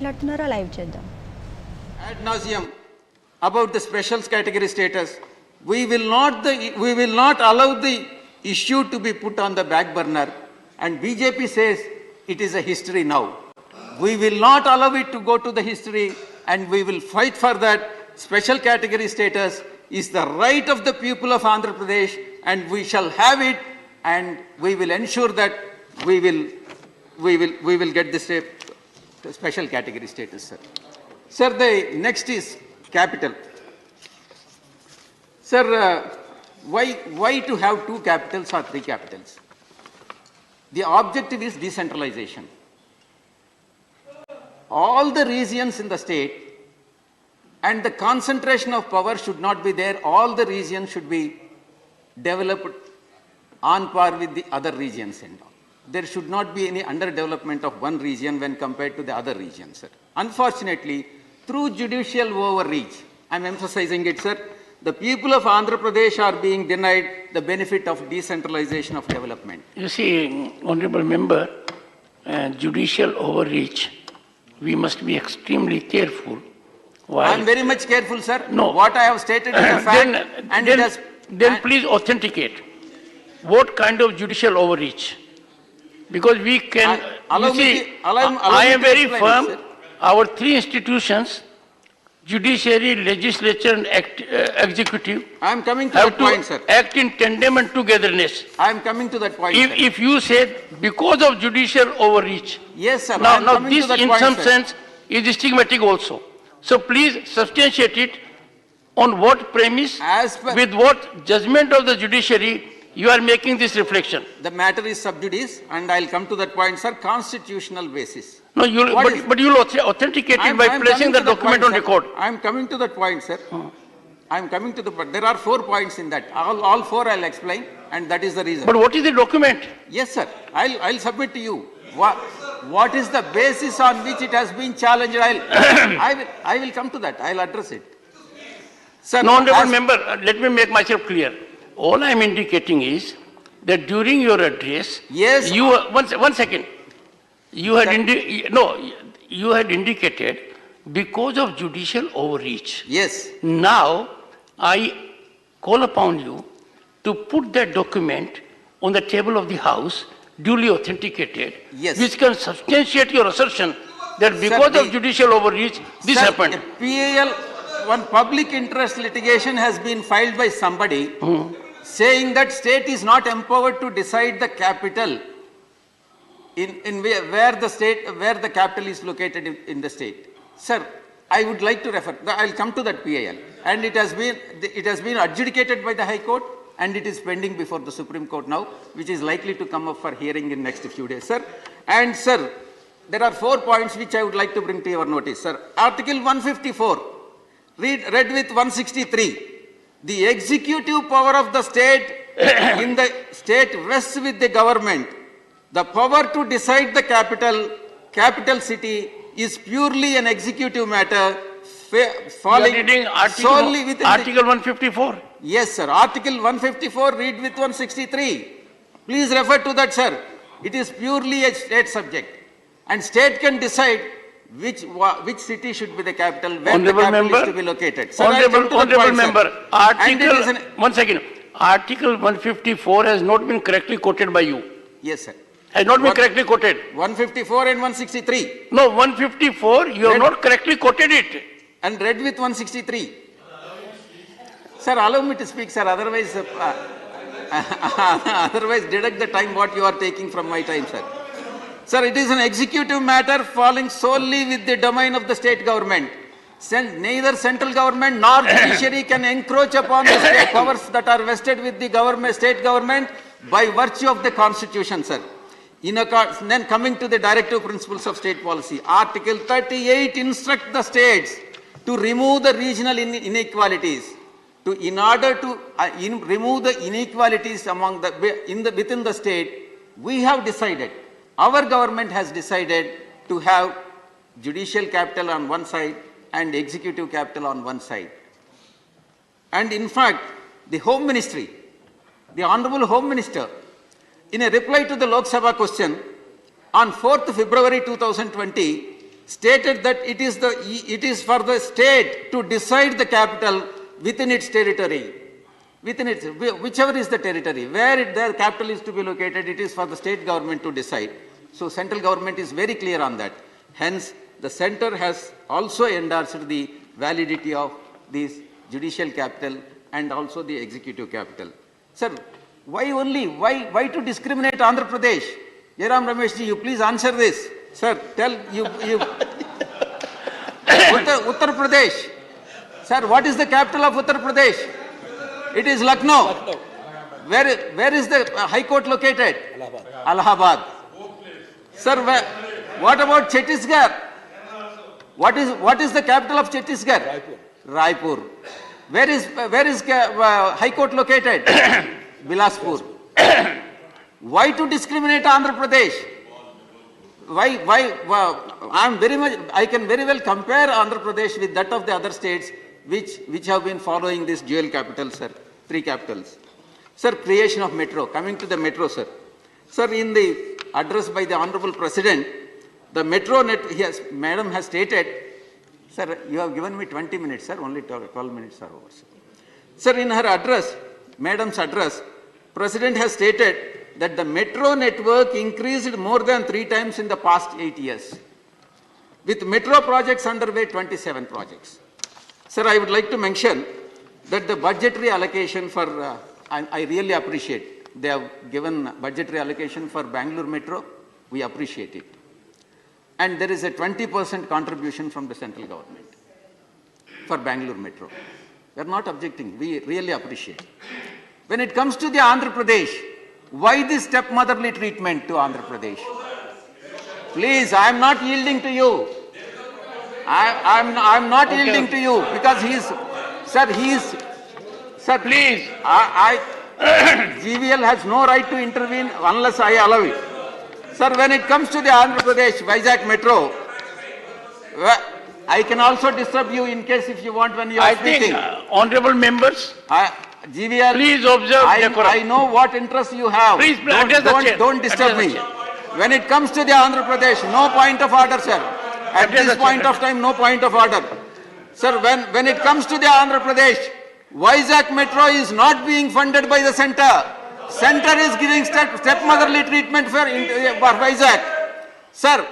మాట్లాడుతున్నారా లైవ్ చేద్దాం. Ad nauseum about the special category status. We will not allow the issue to be put on the back burner, and BJP says it is a history now. We will not allow it to go to the history, and we will fight for that. Special category status is the right of the people of Andhra Pradesh, and we shall have it, and we will ensure that we will get this special category status, sir. Sir, the next is capital. Sir, why to have two capitals or three capitals? The objective is decentralization. All the regions in the state and the concentration of power should not be there. All the regions should be developed on par with the other regions and all. There should not be any underdevelopment of one region when compared to the other regions, sir. Unfortunately, through judicial overreach, I'm emphasizing it, sir, the people of Andhra Pradesh are being denied the benefit of decentralization of development. You see, Honorable Member, judicial overreach, we must be extremely careful. I'm very much careful, sir. No. What I have stated is a fact. Then please authenticate. What kind of judicial overreach? Because we can, I am very firm, our three institutions, judiciary, legislature and executive, I am coming to have that point, sir. Act in tandem and togetherness. I am coming to that point, sir. If you said because of judicial overreach, Yes, sir. I now am coming this to that in point, some sir. sense is stigmatic also. So please substantiate it on what premise, As per- with what judgment of the judiciary you are making this reflection. The matter is sub judice, and I'll come to that point, sir. Constitutional basis. No, What is- but you'll authenticate it by placing the document on record. I'm coming to that point, sir. I'm coming to the point. There are 4 points in that. All 4 I'll explain, and that is the reason. But what is the document? Yes, sir. I'll submit to you. What is the basis on which it has been challenged? I will come to that. I'll address it. Sir, No, Honorable as- Member, let me make myself clear. All I am indicating is that during your address, Yes. you one second. You had you had indicated because of judicial overreach. Yes. Now I call upon you to put that document on the table of the House, duly authenticated, Yes. which can substantiate your assertion that because of judicial overreach, this Sir, happened. a PAL, one public interest litigation has been filed by somebody saying that state is not empowered to decide the capital in where the capital is located in the state. Sir, I would like to refer. I'll come to that PAL, and it has been adjudicated by the High Court, and it is pending before the Supreme Court now, which is likely to come up for hearing in next few days, sir. And sir, there are 4 points which I would like to bring to your notice, sir. Article 154, read with 163. The executive power of the state in the state rests with the government. The power to decide the capital city is purely an executive matter falling solely within Article 154. Yes, sir. Article 154, read with 163. Please refer to that, sir. It is purely a state subject. And state can decide which city should be the capital, where Honorable the capital member, is to be located. Sir, I'll come to that Honorable point, sir. Member, One second. Article 154 has not been correctly quoted by you. Yes, sir. Has not been correctly quoted. 154 and 163. No, 154, you have not correctly quoted it. And read with 163. Sir, allow me to speak, sir. Otherwise, otherwise deduct the time what you are taking from my time, sir. Sir, it is an executive matter falling solely with the domain of the state government. Neither central government nor judiciary can encroach upon the state powers that are vested with the state government by virtue of the constitution, sir. Then coming to the directive principles of state policy, Article 38 instructs the states to remove the regional inequalities. In order to remove the inequalities within the state, we have decided, our government has decided to have judicial capital on one side and executive capital on one side. And in fact, the Home Ministry, the Honorable Home Minister, in a reply to the Lok Sabha question on 4th February 2020, stated that it is for the state to decide the capital within its territory. Within its, whichever is the territory, where their capital is to be located, it is for the state government to decide. So central government is very clear on that. Hence, the center has also endorsed the validity of this judicial capital and also the executive capital. Sir, why to discriminate Andhra Pradesh? Jairam Rameshji, you please answer this. Sir, tell you Uttar Pradesh. Sir, what is the capital of Uttar Pradesh? It is Lucknow. Where is the High Court located? Allahabad. Sir, what about Chhattisgarh? What is the capital of Chhattisgarh? Raipur. Where is High Court located? Bilaspur. Why to discriminate Andhra Pradesh? I can very well compare Andhra Pradesh with that of the other states which have been following this dual capital, sir, three capitals. Sir, creation of metro, coming to the metro, sir. Sir, in the address by the Honorable President, the metro net, Madam has stated, sir, you have given me 20 minutes, sir, only 12 minutes are over, sir. Sir, in her address, Madam's address, President has stated that the metro network increased more than 3 times in the past 8 years. With metro projects underway, 27 projects. Sir, I would like to mention that the budgetary allocation for, I really appreciate, they have given budgetary allocation for Bangalore Metro, we appreciate it. And there is a 20% contribution from the central government for Bangalore Metro. We are not objecting, we really appreciate. When it comes to the Andhra Pradesh, why this stepmotherly treatment to Andhra Pradesh? Please, I am not yielding to you. I'm not yielding to you because sir, please, GVL has no right to intervene unless I allow it. Sir, when it comes to the Andhra Pradesh Vizag Metro, I can also disturb you in case if you want when you are speaking. I think, honorable members, GVL, please observe I know what interest you have. Please, don't disturb me. When it comes to the Andhra Pradesh, no point of order, sir. At this point of time, no point of order. Sir, when it comes to the Andhra Pradesh, Vizag Metro is not being funded by the center. Center is giving stepmotherly treatment for Vizag. Sir,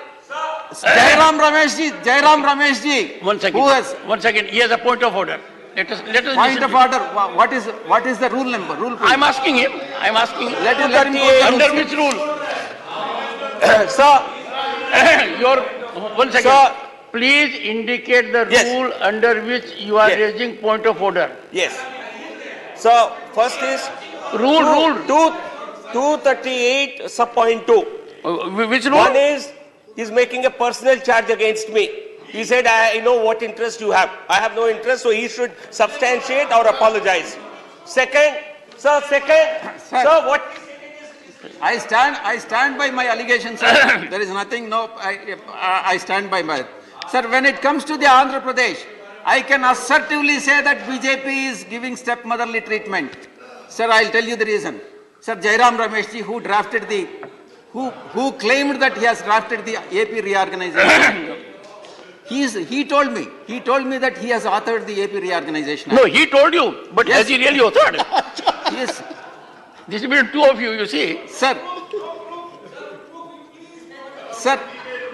Jairam Rameshji. One second, he has a point of order. Let us point of order. What is the rule number? I'm asking him. Let him go. Under which rule? Sir, one second. Sir, please indicate the rule under which you are raising point of order. Yes. So, first is Rule. 238 sub point 2. Which rule? One is, he's making a personal charge against me. He said, I know what interest you have. I have no interest, so he should substantiate or apologize. Second, sir, what? I stand by my allegation, sir. There is nothing, I stand by my. Sir, when it comes to the Andhra Pradesh, I can assertively say that BJP is giving stepmotherly treatment. Sir, I'll tell you the reason. Sir, Jairam Rameshji, who drafted who claimed that he has drafted the AP reorganization. He told me that he has authored the AP reorganization. No, he told you, but has he really authored? Yes. This is between two of you, you see. Sir,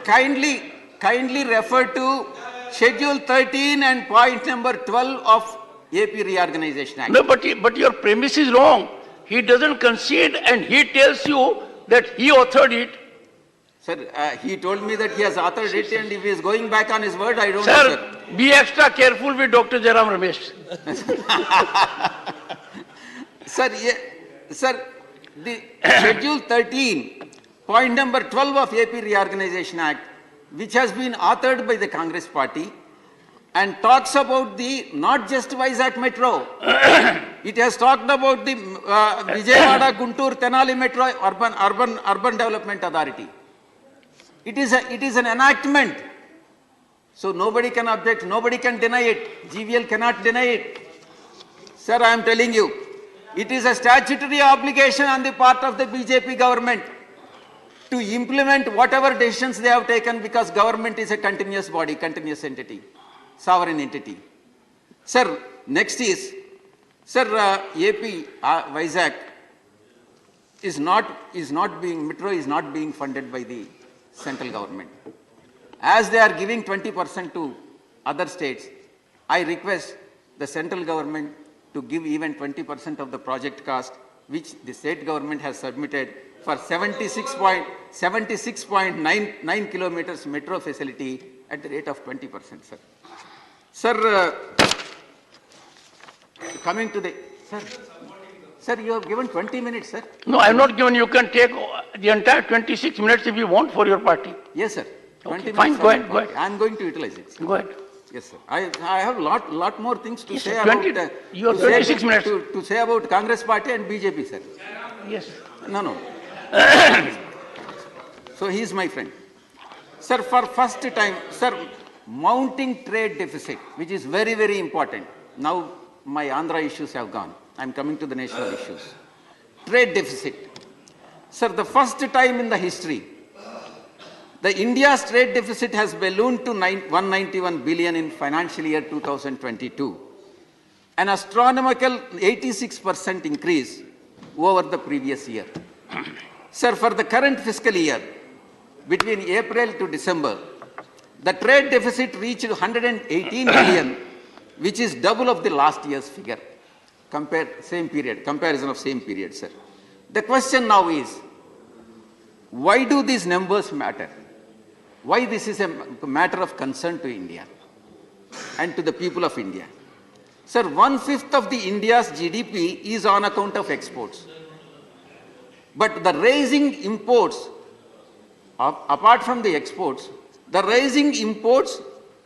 kindly refer to Schedule 13 and point number 12 of AP Reorganization Act. No, but your premise is wrong. He doesn't concede and he tells you that he authored it. Sir, he told me that he has authored it, and if he is going back on his word, I don't know, sir. Be extra careful with Dr. Jairam Ramesh. Sir, the Schedule 13, point number 12 of AP Reorganization Act, which has been authored by the Congress Party, and talks about the not just Vizag Metro. It has talked about the Vijayawada, Guntur, Tenali Metro Urban Development Authority. It is an enactment. So nobody can object, nobody can deny it. GVL cannot deny it. Sir, I am telling you, it is a statutory obligation on the part of the BJP government to implement whatever decisions they have taken, because government is a continuous body, continuous entity, sovereign entity. Sir, next is, sir, AP Vizag metro is not being funded by the central government. As they are giving 20% to other states, I request the central government to give even 20% of the project cost, which the state government has submitted for 76.99 kilometers metro facility at the rate of 20%, sir. Sir, coming to the, sir, you have given 20 minutes, sir. No, I have not given. You can take the entire 26 minutes if you want for your party. Yes, sir. 20 Okay, fine, minutes go ahead, go ahead. I am going to utilize it, sir. Go ahead. Yes, sir. I have lot more things to Yes, say sir. about. You have to say 26 about- minutes. To say about Congress party and BJP, sir. Yes. No. So he is my friend. Sir, for first time, sir, mounting trade deficit, which is very, very important. Now my Andhra issues have gone. I am coming to the national issues. Trade deficit. Sir, the first time in the history, the India's trade deficit has ballooned to 191 billion in financial year 2022, an astronomical 86% increase over the previous year. Sir, for the current fiscal year, between April to December, the trade deficit reached 118 billion, which is double of the last year's figure. Comparison of same period, sir. The question now is, why do these numbers matter? Why this is a matter of concern to India and to the people of India? Sir, 1/5 of the India's GDP is on account of exports. But the rising imports, apart from the exports, the rising imports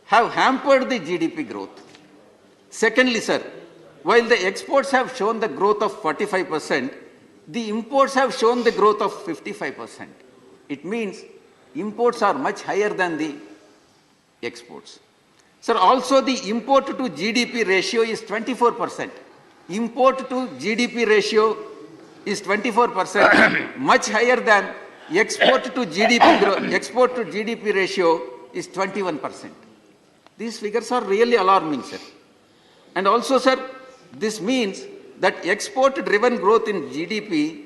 have hampered the GDP growth. Secondly, sir, while the exports have shown the growth of 45%, the imports have shown the growth of 55%. It means imports are much higher than the exports. Sir, also the import to GDP ratio is 24%. Import to GDP ratio is 24%, much higher than export to GDP ratio is 21%. These figures are really alarming, sir. And also, sir, this means that export-driven growth in GDP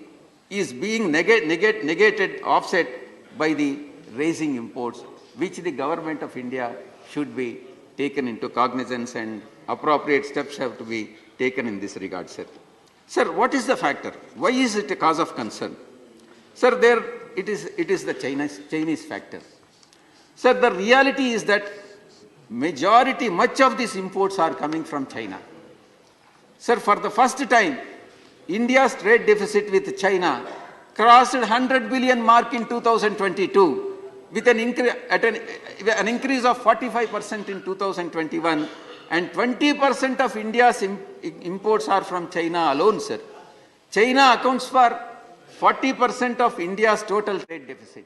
is being negated, offset by the rising imports, which the government of India should be taken into cognizance, and appropriate steps have to be taken in this regard, sir. Sir, what is the factor? Why is it a cause of concern? Sir, it is the Chinese factor. Sir, the reality is that much of these imports are coming from China. Sir, for the first time, India's trade deficit with China crossed 100 billion mark in 2022, with an increase of 45% in 2021, and 20% of India's imports are from China alone, sir. China accounts for 40% of India's total trade deficit.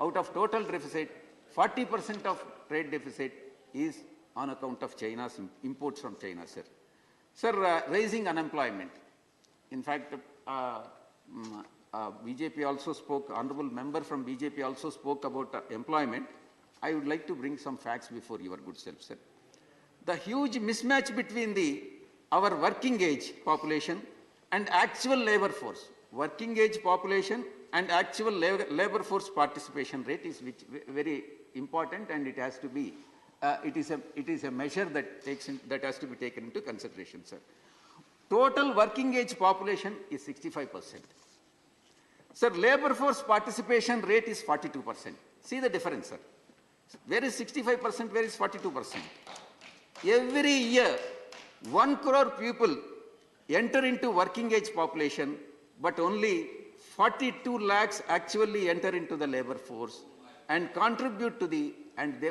Out of total deficit, 40% of trade deficit is on account of China's imports from China, sir. Sir, raising unemployment. In fact, BJP also spoke, honorable member from BJP also spoke about employment. I would like to bring some facts before your good self, sir. The huge mismatch between our working age population and actual labor force. Working age population and actual labor force participation rate is very important, and it has to be, it is a measure that has to be taken into consideration, sir. Total working age population is 65%. Sir, labor force participation rate is 42%. See the difference, sir. Where is 65%, where is 42%? Every year, 1 crore people enter into working age population, but only 42 lakhs actually enter into the labor force and contribute to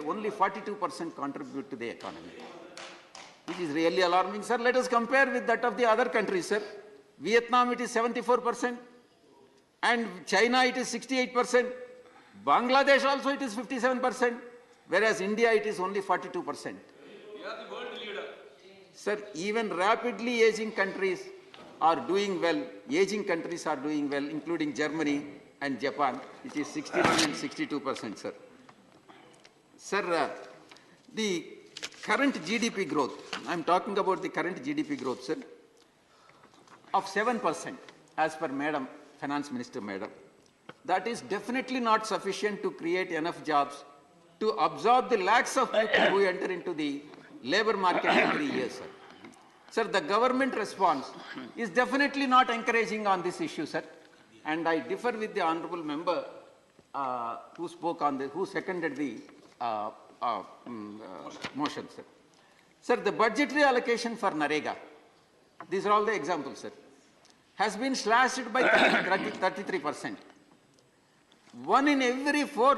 only 42% contribute to the economy. Which is really alarming, sir. Let us compare with that of the other countries, sir. Vietnam, it is 74%, and China, it is 68%. Bangladesh also, it is 57%, whereas India, it is only 42%. We are the world leader. Sir, even rapidly aging countries are doing well. Aging countries are doing well, including Germany, and Japan, which is 61 and 62%, sir. Sir, the current GDP growth, I'm talking about the current GDP growth, sir, of 7%, as per Madam, Finance Minister Madam. That is definitely not sufficient to create enough jobs to absorb the lakhs of people who enter into the labor market every year, sir. Sir, the government response is definitely not encouraging on this issue, sir. And I differ with the honorable member who spoke on the, who seconded the motion, sir. Sir, the budgetary allocation for NREGA, these are all the examples, sir, has been slashed by 33%. One in every four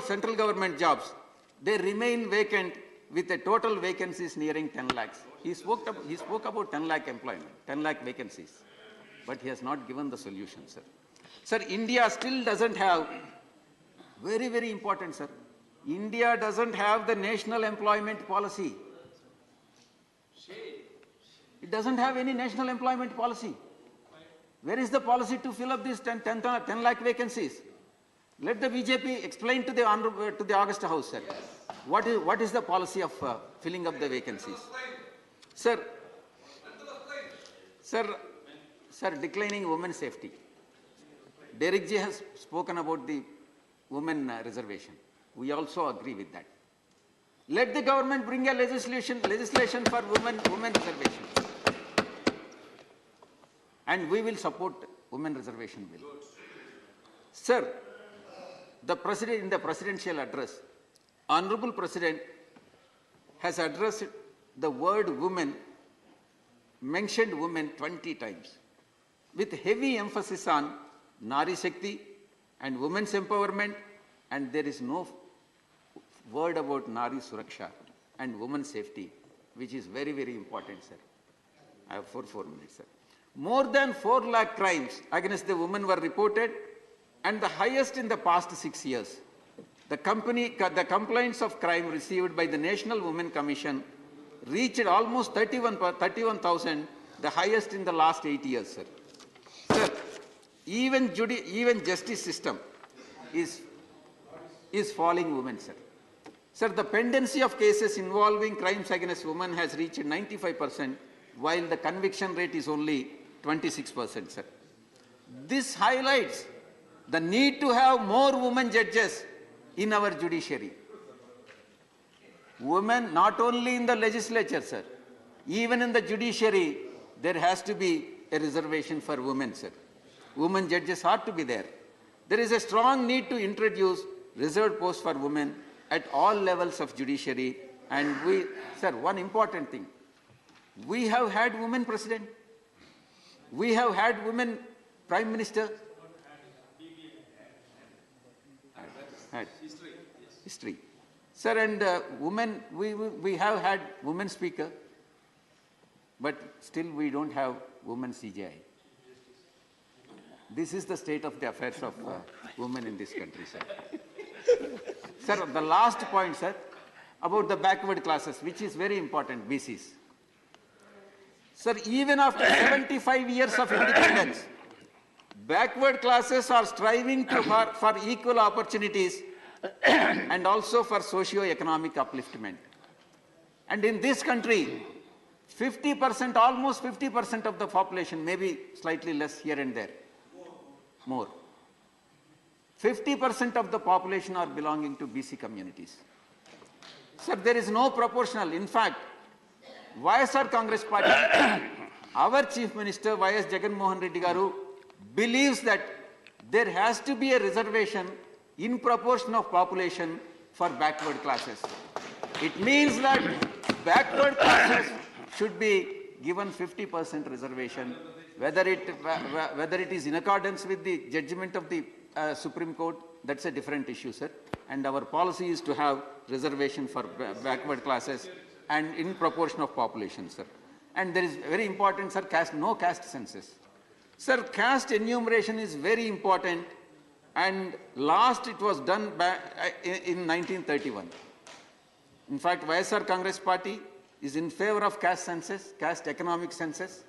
central government jobs, they remain vacant with a total vacancies nearing 10 lakhs. He spoke about 10 lakh employment, 10 lakh vacancies, but he has not given the solution, sir. Sir, India still doesn't have, very, very important, sir, India doesn't have the national employment policy. It doesn't have any national employment policy. Where is the policy to fill up these 10 lakh vacancies? Let the BJP explain to the August House, sir. What is the policy of filling up the vacancies? Sir, declining women's safety. Derek Ji has spoken about the women reservation. We also agree with that. Let the government bring a legislation for women reservation. And we will support women reservation bill. Sir, the President, in the presidential address, Honorable President has addressed the word women, mentioned women 20 times, with heavy emphasis on Nari Shakti and women's empowerment, and there is no word about Nari Suraksha and women's safety, which is very, very important, sir. I have 4 minutes, sir. More than 4 lakh crimes against the women were reported, and the highest in the past 6 years. The complaints of crime received by the National Women Commission reached almost 31,000, the highest in the last 8 years, sir. Sir, even justice system is falling women, sir. Sir, the pendency of cases involving crimes against women has reached 95%, while the conviction rate is only 26%, sir. This highlights the need to have more women judges in our judiciary. Women, not only in the legislature, sir, even in the judiciary, there has to be a reservation for women, sir. Women judges are to be there. There is a strong need to introduce reserved posts for women at all levels of judiciary. And we, sir, one important thing, we have had women president. We have had women prime minister. History. Sir, and women, we have had women speaker, but still we don't have women CJI. This is the state of the affairs of women in this country, sir. Sir, the last point, sir, about the backward classes, which is very important, BCs. Sir, even after 75 years of independence, backward classes are striving for equal opportunities and also for socio-economic upliftment. And in this country, 50%, almost 50% of the population, maybe slightly less here and there, more. 50% of the population are belonging to BC communities. Sir, there is no proportional. In fact, YSR Congress Party, our Chief Minister, Y.S. Jagan Mohan Reddy Garu, believes that there has to be a reservation in proportion of population for backward classes. It means that backward classes should be given 50% reservation, whether it is in accordance with the judgment of the Supreme Court, that's a different issue, sir. And our policy is to have reservation for backward classes and in proportion of population, sir. And there is very important, sir, no caste census. Sir, caste enumeration is very important, and last it was done in 1931. In fact, YSR Congress Party is in favor of caste census, caste economic census,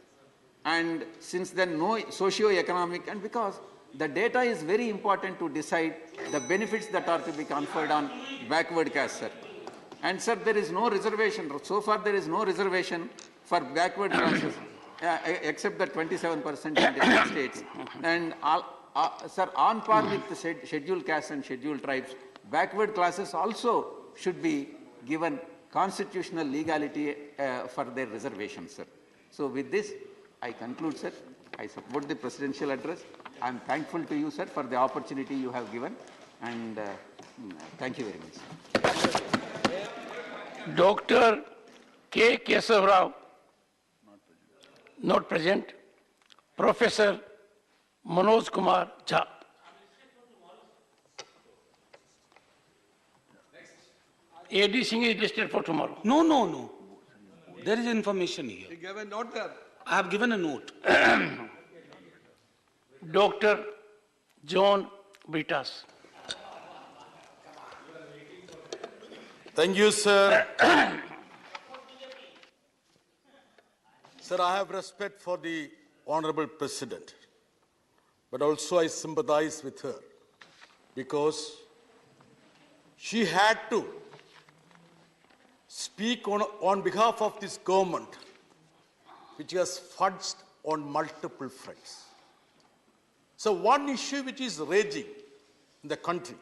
and since then no socio-economic, and because the data is very important to decide the benefits that are to be conferred on backward caste, sir. And sir, there is no reservation. So far, there is no reservation for backward classes, except the 27% in different states. And sir, on par with the scheduled castes and scheduled tribes, backward classes also should be given constitutional legality for their reservations, sir. So with this, I conclude, sir. I support the presidential address. I am thankful to you, sir, for the opportunity you have given, and thank you very much. Dr. K. Kesav Rao, not present. Professor Manoj Kumar Jha. A.D. Singh is listed for tomorrow. No. There is information here. You gave a note there. I have given a note. Dr. John Britas. Thank you, sir. Sir, I have respect for the Honorable President, but also I sympathize with her because she had to speak on behalf of this government, which has fudged on multiple fronts. So one issue which is raging in the country,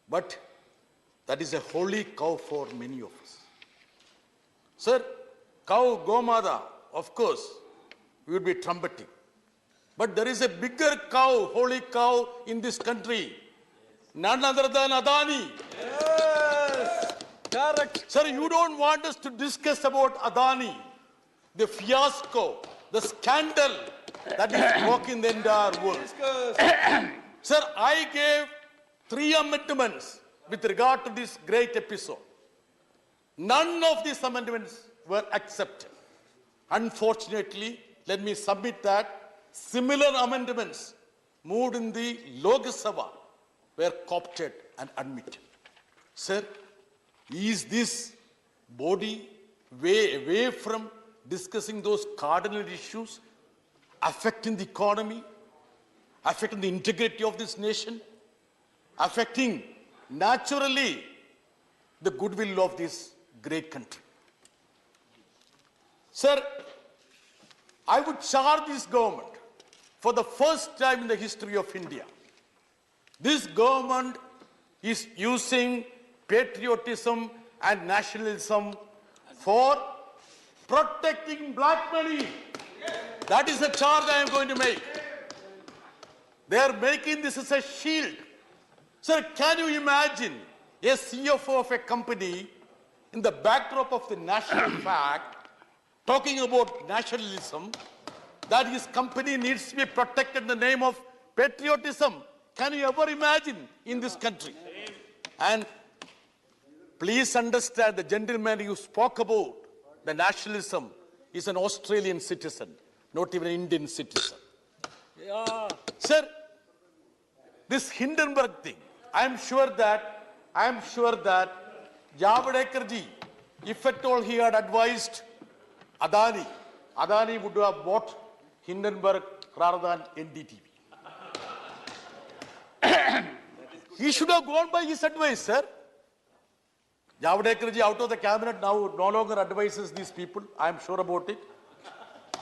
but that is a holy cow for many of us. Sir, cow, Gomada, of course, we would be trumpeting. But there is a bigger cow, holy cow in this country. None other than Adani. Yes, correct. Sir, you don't want us to discuss about Adani, the fiasco, the scandal that is rocking the entire world. Sir, I gave 3 amendments with regard to this great episode. None of these amendments were accepted. Unfortunately, let me submit that similar amendments moved in the Lok Sabha were co-opted and admitted. Sir, is this body way away from discussing those cardinal issues affecting the economy, affecting the integrity of this nation, affecting naturally the goodwill of this great country? Sir, I would charge this government for the first time in the history of India. This government is using patriotism and nationalism for protecting black money. That is the charge I am going to make. They are making this as a shield. Sir, can you imagine a CFO of a company in the backdrop of the national fact talking about nationalism, that his company needs to be protected in the name of patriotism? Can you ever imagine in this country? And please understand, the gentleman who spoke about the nationalism is an Australian citizen, not even an Indian citizen. Yeah. Sir, this Hindenburg thing, I am sure that Javadekar ji, if at all he had advised Adani would have bought Hindenburg rather than NDTV. He should have gone by his advice, sir. Javadekar ji out of the cabinet now no longer advises these people. I am sure about it.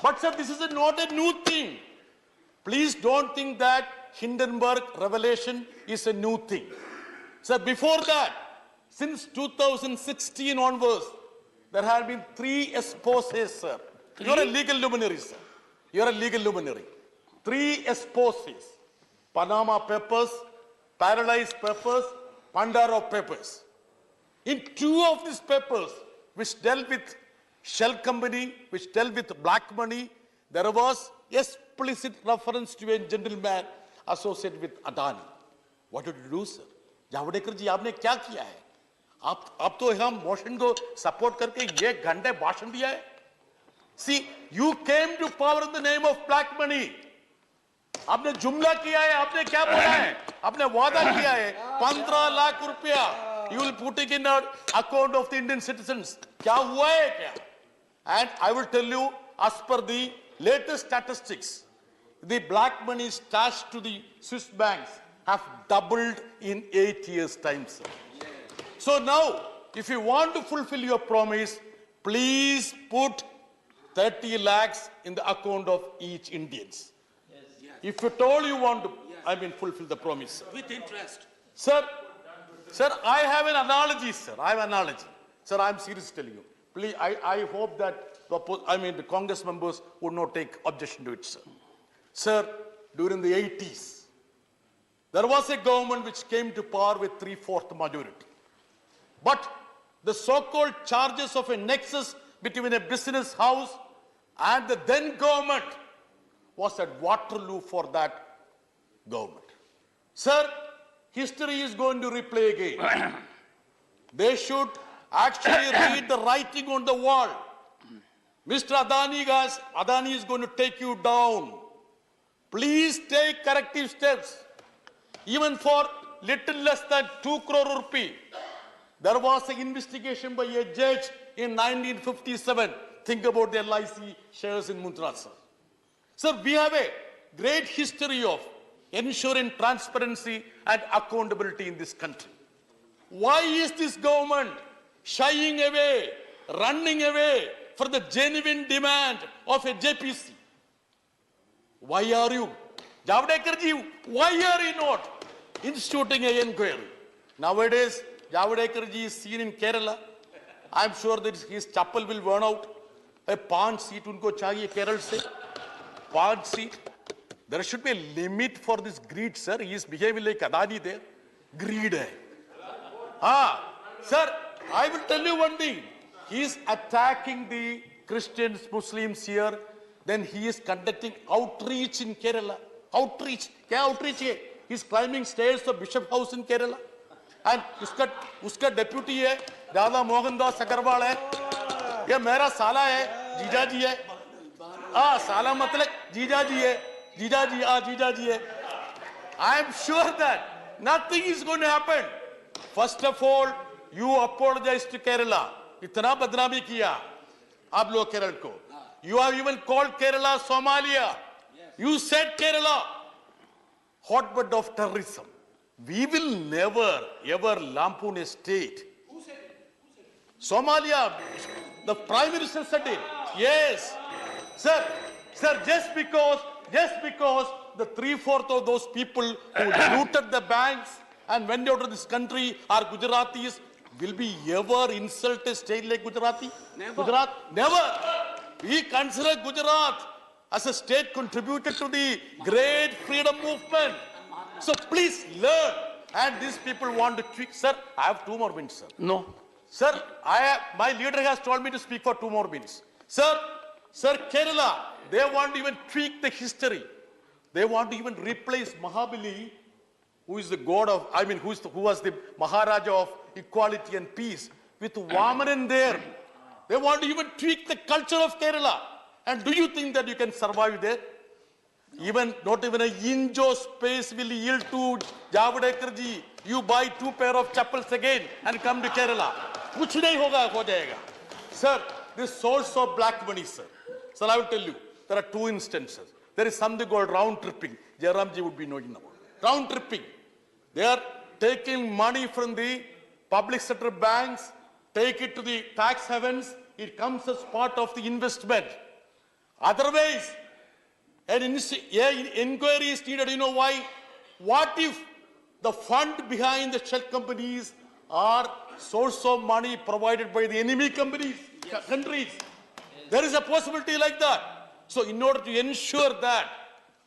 But sir, this is not a new thing. Please don't think that Hindenburg revelation is a new thing. Sir, before that, since 2016 onwards, there have been 3 exposes, sir. You're a legal luminary, sir. You're a legal luminary. 3 exposes. Panama Papers, Paradise Papers, Pandora Papers. In 2 of these papers, which dealt with Shell Company, which dealt with black money, there was explicit reference to a gentleman associated with Adani. What did you do, sir? Javadekar जी, आपने क्या किया है? आप तो हम motion को support करके 1 घंटे भाषण दिया है. See, you came to power in the name of black money. आपने जुमला किया है, आपने क्या बोला है? आपने वादा किया है 15 लाख रुपया you will put it in our account of the Indian citizens. क्या हुआ है क्या? And I will tell you, as per the latest statistics, the black money stashed to the Swiss banks have doubled in 8 years' time, sir. So now, if you want to fulfill your promise, please put 30 lakhs in the account of each Indians. If at all you want to, fulfill the promise, sir. With interest. Sir, I have an analogy, sir. I have an analogy. Sir, I'm serious telling you. Please, I hope that the Congress members would not take objection to it, sir. Sir, during the 80s, there was a government which came to power with 3/4 majority. But the so-called charges of a nexus between a business house and the then government was at Waterloo for that government. Sir, history is going to replay again. They should actually read the writing on the wall. Mr. Adani is going to take you down. Please take corrective steps. Even for little less than 2 crore rupee, there was an investigation by a judge in 1957. Think about the LIC shares in Mundra, sir. Sir, we have a great history of ensuring transparency and accountability in this country. Why is this government shying away, running away for the genuine demand of a JPC? Why are you? Javadekar-ji, why are you not instituting an inquiry? Nowadays, Javadekar-ji is seen in Kerala. I'm sure that his chapel will burn out. A 5 seat unko chahiye Kerala se. 5 seat. There should be a limit for this greed, sir. He is behaving like Adani there. Greed hai. Sir, I will tell you one thing. He is attacking the Christians, Muslims here. Then he is conducting outreach in Kerala. Outreach. Kya outreach hai? He is climbing stairs of Bishop House in Kerala. And uska deputy hai, Radha Mohandas Agarwal hai. Ye mera sala hai, Jija ji hai. Sala matlab Jija ji hai. Jija ji hai. I am sure that nothing is going to happen. First of all, you apologize to Kerala. Itna badnami kiya. Aap log Kerala ko. You have even called Kerala Somalia. You said Kerala, hotbed of terrorism. We will never, ever lampoon a state. Who said it? Somalia, the Prime Minister said it. Yes. Sir, just because the 3/4 of those people who looted the banks and went out of this country are Gujaratis, will we ever insult a state like Gujarati? Never. Gujarat? Never. We consider Gujarat as a state contributed to the great freedom movement. So please learn. And these people want to tweak. Sir, I have 2 more minutes, sir. No. Sir, my leader has told me to speak for 2 more minutes. Sir, Kerala, they want to even tweak the history. They want to even replace Mahabali, who is the god of, who was the Maharaja of equality and peace, with Vamanan there. They want to even tweak the culture of Kerala. And do you think that you can survive there? Not even an inch of space will yield to Javadekar-ji. You buy 2 pair of chappals again and come to Kerala. Kuch nahi hoga, ho jayega. Sir, this source of black money, sir. Sir, I will tell you, there are 2 instances. There is something called round tripping. Jairam-ji would be knowing about it. Round tripping. They are taking money from the public sector banks, take it to the tax havens. It comes as part of the investment. Otherwise, an inquiry is needed. You know why? What if the fund behind the shell companies are source of money provided by the enemy countries? There is a possibility like that. So in order to ensure that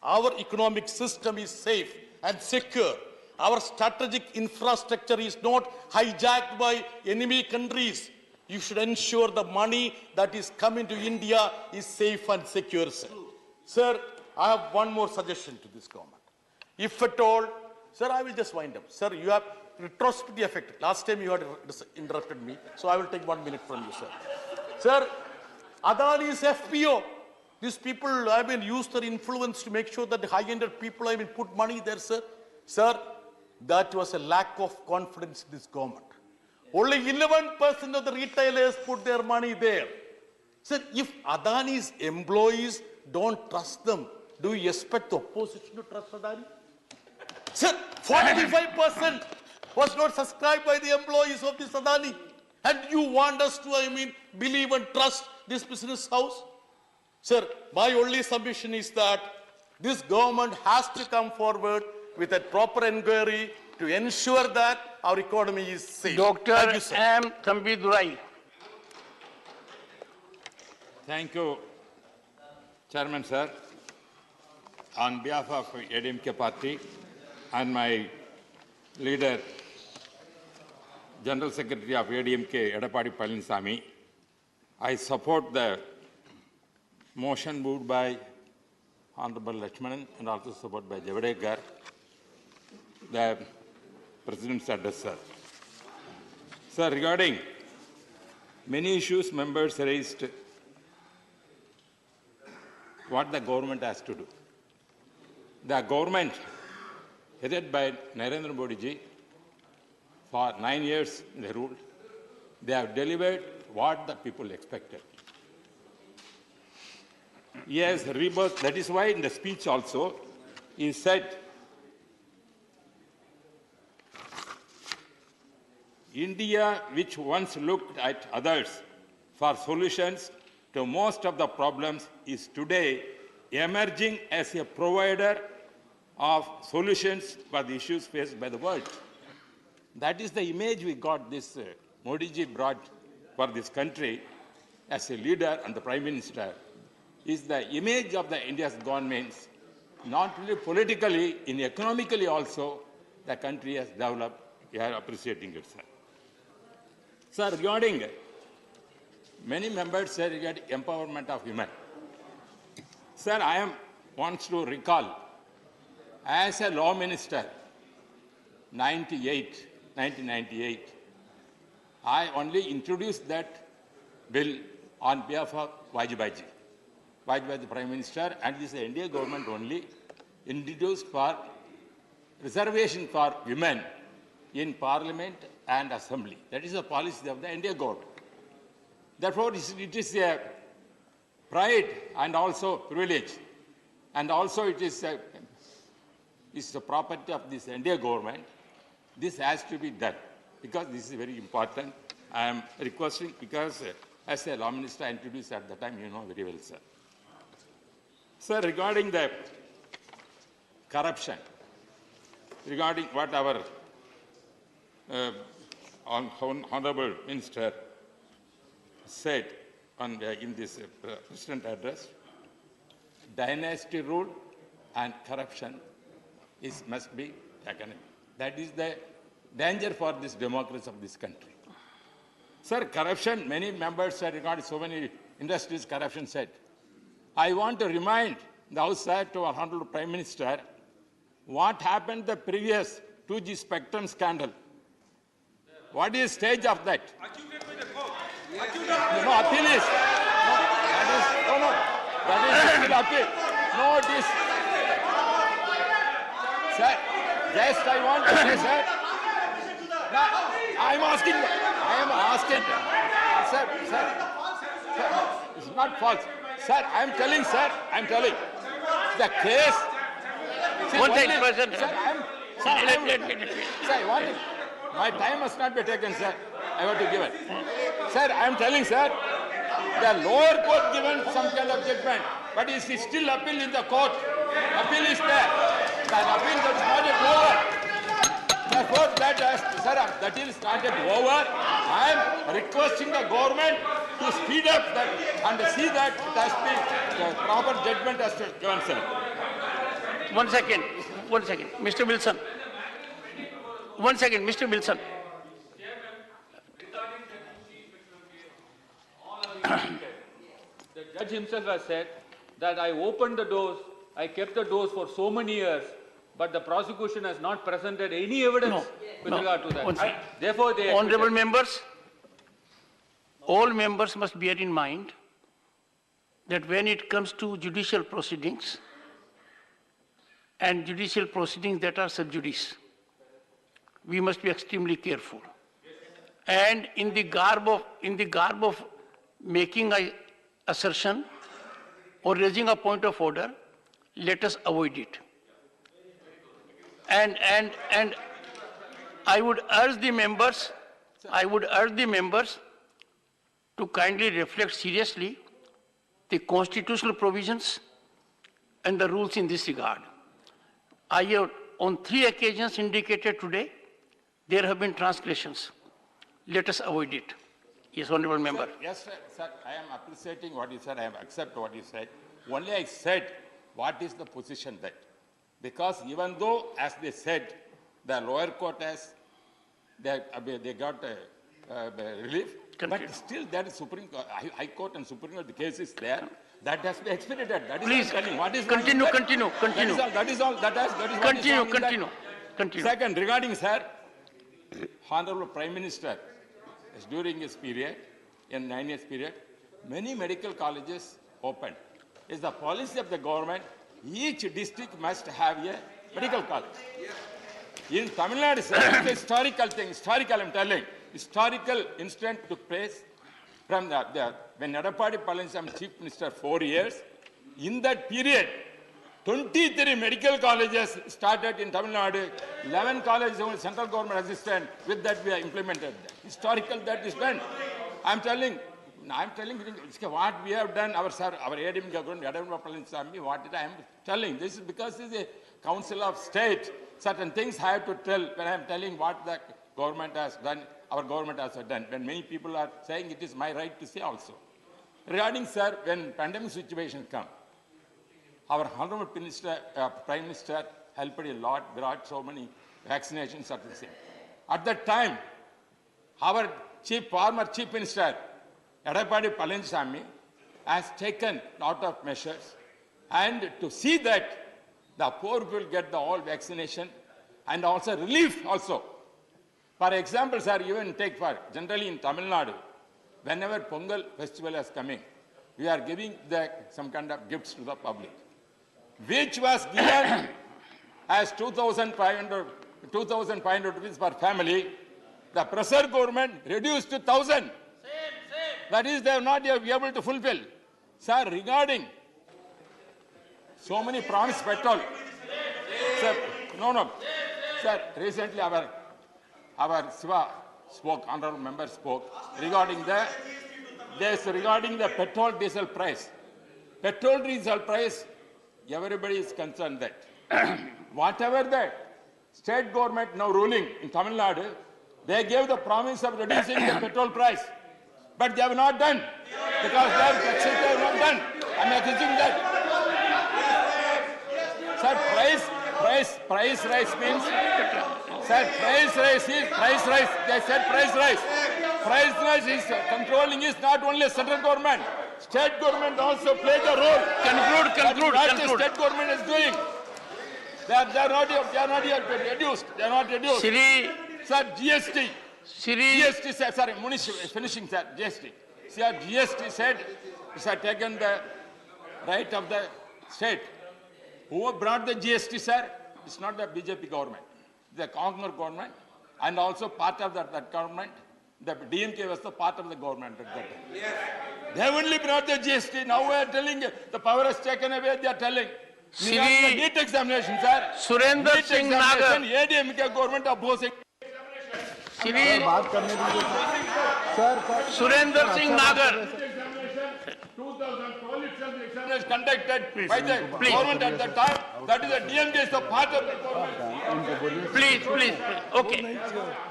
our economic system is safe and secure, our strategic infrastructure is not hijacked by enemy countries, you should ensure the money that is coming to India is safe and secure, sir. Sir, I have one more suggestion to this government. If at all, sir, I will just wind up. Sir, you have retrospective effect. Last time you had interrupted me, so I will take 1 minute from you, sir. Sir, Adani's FPO, these people, use their influence to make sure that the high-ended people, put money there, sir. Sir, that was a lack of confidence in this government. Only 11% of the retailers put their money there. Sir, if Adani's employees don't trust them, do you expect the opposition to trust Adani? Sir, 45% was not subscribed by the employees of this Adani. And you want us to, believe and trust this business house? Sir, my only submission is that this government has to come forward with a proper inquiry to ensure that our economy is safe. Dr. Thank you, sir. M. Thambidurai. Thank you, Chairman, sir. On behalf of ADMK party and my leader, General Secretary of ADMK, Edapadi Palanisamy, I support the motion moved by Honorable Lakshmanan and also supported by Javadekar, the President's address, sir. Sir, regarding many issues members raised, what the government has to do. The government, headed by Narendra Modi ji, for 9 years they ruled, they have delivered what the people expected. Yes, rebirth, that is why in the speech also, he said, India, which once looked at others for solutions to most of the problems, is today emerging as a provider of solutions for the issues faced by the world. That is the image we got this Modi ji brought for this country as a leader and the Prime Minister, is the image of the India's governments, not only politically, in economically also, the country has developed. We are appreciating it, sir. Sir, regarding, many members say regarding empowerment of women. Sir, I wants to recall, as a law minister, 1998, I only introduced that bill on behalf of Vajpayee ji. Vajpayee, the Prime Minister, and this India government only introduced for reservation for women in Parliament and Assembly. That is the policy of the India government. Therefore, it is a pride and also privilege, and also it is the property of this India government. This has to be done because this is very important. I am requesting because as a law minister I introduced at the time, you know very well, sir. Sir, regarding the corruption, regarding what our Honorable Minister said in this President address, dynasty rule and corruption must be taken. That is the danger for this democracy of this country. Sir, corruption, many members said regarding so many industries, corruption said. I want to remind the House to our Honorable Prime Minister what happened the previous 2G spectrum scandal. What is the stage of that? No, appeal is. That is still appeal. No, it is. Sir, just I want to say, sir. I am asking. Sir, it's not false. Sir, I am telling. The case. One thing, President. Sir, my time must not be taken, sir. I have to give it. Sir, I am telling, sir, the lower court given some kind of judgment, but is still appeal in the court. Appeal is there. That appeal is not yet over. Therefore, that is not yet over. I am requesting the government to speed up that and see that the proper judgment has to be given, sir. 1 second. Mr. Wilson. 1 second, Mr. Wilson. The judge himself has said that I opened the doors, I kept the doors for so many years, but the prosecution has not presented any evidence with regard to that. Therefore, they Honorable members, all members must bear in mind that when it comes to judicial proceedings and judicial proceedings that are sub judice, we must be extremely careful. And in the garb of making an assertion or raising a point of order, let us avoid it. And I would urge the members, to kindly reflect seriously the constitutional provisions and the rules in this regard. I have on 3 occasions indicated today, there have been transgressions. Let us avoid it. Yes, honorable member. Yes, sir, I am appreciating what you said, I accept what you said. Only I said, what is the position that? Because even though, as they said, the lower court has, they got relief, but still there is Supreme Court, High Court and Supreme Court, the case is there. That has been expedited. That is Please, what is continue. That is all. Continue. Second, regarding, sir, Honorable Prime Minister, during his period, in 9 years period, many medical colleges opened. It's the policy of the government, each district must have a medical college. In Tamil Nadu, sir, it's a historical thing, I'm telling. Historical incident took place from when Edappadi Palaniswamy Chief Minister 4 years. In that period, 23 medical colleges started in Tamil Nadu, 11 colleges only central government assistant. With that, we have implemented that. Historical that is done. I'm telling what we have done, our ADM government, Edappadi Palaniswamy, what I am telling. This is because this is a council of state. Certain things I have to tell when I am telling what the government has done, our government has done. When many people are saying it is my right to say also. Regarding, sir, when pandemic situation come, our Honorable Minister, Prime Minister helped a lot, brought so many vaccinations at the same. At that time, our former Chief Minister, Edappadi Palaniswamy, has taken a lot of measures and to see that the poor will get the all vaccination and also relief also. For example, sir, even take for generally in Tamil Nadu, whenever Pongal festival is coming, we are giving some kind of gifts to the public, which was given as 2,500 rupees per family. The present government reduced to 1,000. That is, they are not able to fulfill. Sir, regarding so many promised petrol. Sir, no. Sir, recently our Sabha spoke, honorable member spoke, regarding the petrol diesel price. Petrol diesel price, everybody is concerned that whatever the state government now ruling in Tamil Nadu, they gave the promise of reducing the petrol price. But they have not done, because they have not done. I am accusing that. Sir, price rise means, sir, price rise is price rise. They said price rise. Price rise is controlling is not only central government. State government also plays a role. Conclude. What the state government is doing. They are not reduced. They are not reduced. Sir, GST. GST said, sorry, Munish is finishing, sir, GST. Sir, GST said, it has taken the right of the state. Who brought the GST, sir? It's not the BJP government. The Congress government, and also part of that government, the DMK was the part of the government at that time. Yes. They only brought the GST. Now we are telling the power is taken away, they are telling. NEET examination, sir. Surendra Singh Nagar. ADMK government opposing. Surendra Singh Nagar. 2012 itself the examination conducted by the government at that time. That is a DMK is the part of the government. Please.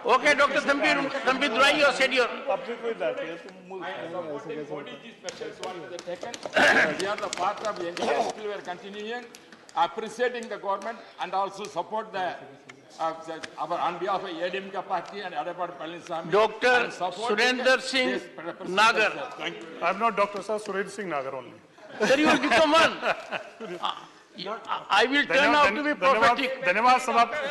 Okay, Dr. Thambi Durai, you said your... We are the part of the NDA. Still we are continuing, appreciating the government and also support the on behalf of ADMK party and Edappadi Palaniswamy. Dr. Surendra Singh Nagar. I am not Dr. Sir, Surendra Singh Nagar only. Sir, you will become one. I will turn out to be prophetic.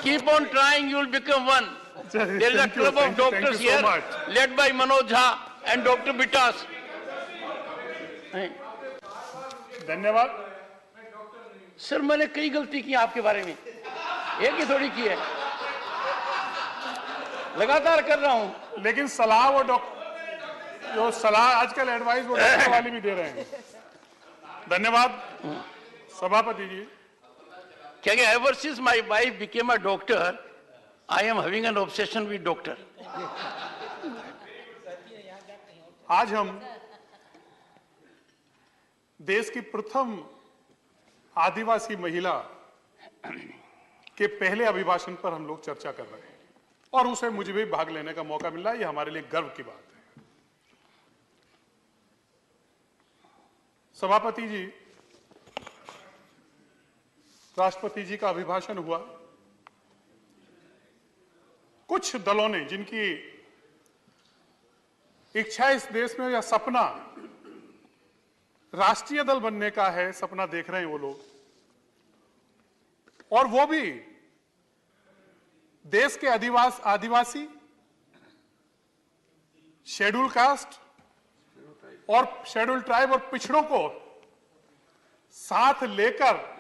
Keep on trying, you will become one. There is a club of doctors here, led by Manoj Jha and Dr. Bitas. धन्यवाद sir, मैंने कई गलती की आपके बारे में, एक ही थोड़ी की है, लगातार कर रहा हूं, लेकिन सलाह वो जो सलाह आजकल एडवाइस वो डॉक्टर वाली भी दे रहे हैं। धन्यवाद सभापति जी। क्योंकि ever since my wife became a doctor, I am having an obsession with doctor. आज हम देश की प्रथम आदिवासी महिला के पहले अभिभाषण पर हम लोग चर्चा कर रहे हैं और उसे मुझे भी भाग लेने का मौका मिला। ये हमारे लिए गर्व की बात है। सभापति जी, राष्ट्रपति जी का अभिभाषण हुआ। कुछ दलों ने, जिनकी इच्छा इस देश में या सपना राष्ट्रीय दल बनने का है, सपना देख रहे हैं वो लोग, और वो भी देश के आदिवासी, शेड्यूल कास्ट और शेड्यूल ट्राइब और पिछड़ों को साथ लेकर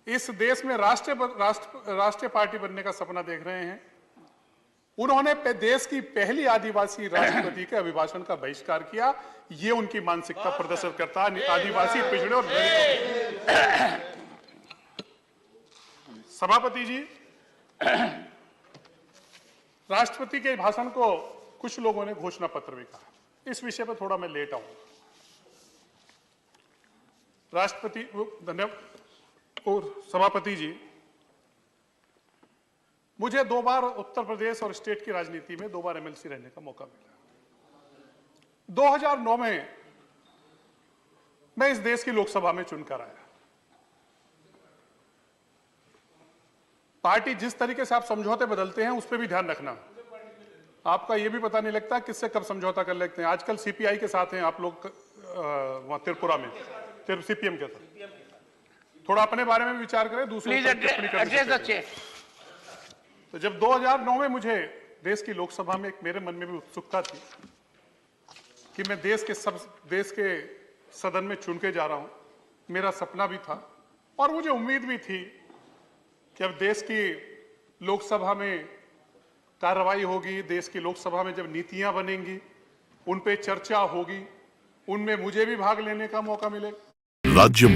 इस देश में राष्ट्रीय पार्टी बनने का सपना देख रहे हैं। उन्होंने देश की पहली आदिवासी राष्ट्रपति के अभिभाषण का बहिष्कार किया। ये उनकी मानसिकता प्रदर्शित करता है आदिवासी, पिछड़े और दलितों। सभापति जी, राष्ट्रपति के भाषण को कुछ लोगों ने घोषणा पत्र भी कहा। इस विषय पर थोड़ा मैं लेट आऊंगा। राष्ट्रपति, धन्यवाद। और सभापति जी, मुझे 2 बार उत्तर प्रदेश और स्टेट की राजनीति में 2 बार एमएलसी रहने का मौका मिला। 2009 में मैं इस देश की लोकसभा में चुनकर आया। पार्टी जिस तरीके से आप समझौते बदलते हैं उस पर भी ध्यान रखना। आपका यह भी पता नहीं लगता किससे कब समझौता कर लेते हैं। आजकल सीपीआई के साथ हैं आप लोग, वहां त्रिपुरा में सीपीएम के साथ। थोड़ा अपने बारे में विचार करें, दूसरों पर टिप्पणी करने। तो जब 2009 में मुझे देश की लोकसभा में मेरे मन में भी उत्सुकता थी कि मैं देश के सदन में चुन के जा रहा हूं, मेरा सपना भी था और मुझे उम्मीद भी थी कि अब देश की लोकसभा में कार्रवाई होगी, देश की लोकसभा में जब नीतियां बनेंगी, उन पे चर्चा होगी, उनमें मुझे भी भाग लेने का मौका मिलेगा। राज्य